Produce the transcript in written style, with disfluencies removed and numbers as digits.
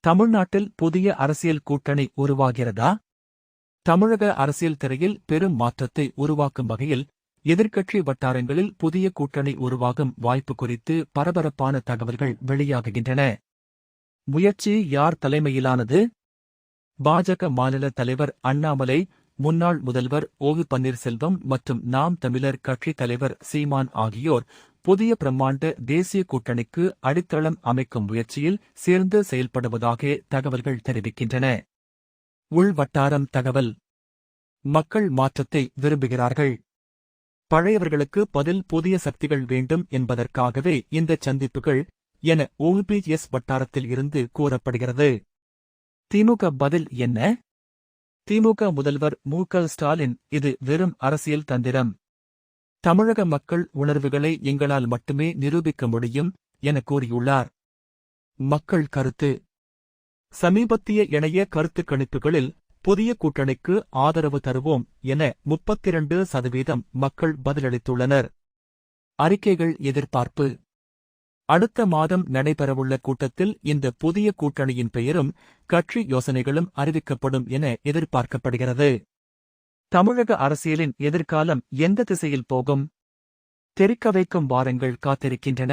தமிழ்நாட்டில் புதிய அரசியல் கூட்டணி உருவாகிறதா? தமிழக அரசியல் திரையில் பெரும் மாற்றத்தை உருவாக்கும் வகையில் எதிர்க்கட்சி வட்டாரங்களில் புதிய கூட்டணி உருவாகும் வாய்ப்பு குறித்து பரபரப்பான தகவல்கள் வெளியாகுகின்றன. முயற்சி யார் தலைமையிலானது? பாஜக மாநில தலைவர் அண்ணாமலை, முன்னாள் முதல்வர் ஓ. பன்னீர்செல்வம் மற்றும் நாம் தமிழர் கட்சித் தலைவர் சீமான் ஆகியோர் புதிய பிரம்மாண்ட தேசிய கூட்டணிக்கு அடித்தளம் அமைக்கும் முயற்சியில் சேர்ந்து செயல்படுவதாக தகவல்கள் தெரிவிக்கின்றன. உள்வட்டாரம் தகவல்: மக்கள் மாற்றத்தை விரும்புகிறார்கள். பழையவர்களுக்கு பதில் புதிய சக்திகள் வேண்டும் என்பதற்காகவே இந்த சந்திப்புகள் என ஓபிஎஸ் வட்டாரத்தில் இருந்து கூறப்படுகிறது. திமுக பதில் என்ன? திமுக முதல்வர் மு.க. ஸ்டாலின், இது வெறும் அரசியல் தந்திரம். தமிழக மக்கள் உணர்வுகளை எங்களால் மட்டுமே நிரூபிக்க முடியும் என கூறியுள்ளார். மக்கள் கருத்து: சமீபத்திய இணைய கருத்துக் கணிப்புகளில் புதிய கூட்டணிக்கு ஆதரவு தருவோம் என 32% மக்கள் பதிலளித்துள்ளனர். அறிக்கைகள் எதிர்பார்ப்பு: அடுத்த மாதம் நடைபெறவுள்ள கூட்டத்தில் இந்த புதிய கூட்டணியின் பெயரும் கட்சி யோசனைகளும் அறிவிக்கப்படும் என எதிர்பார்க்கப்படுகிறது. தமிழக அரசியலின் எதிர்காலம் எந்த திசையில் போகும்? தெரிக்க வைக்கும் வாரங்கள் காத்திருக்கின்றன.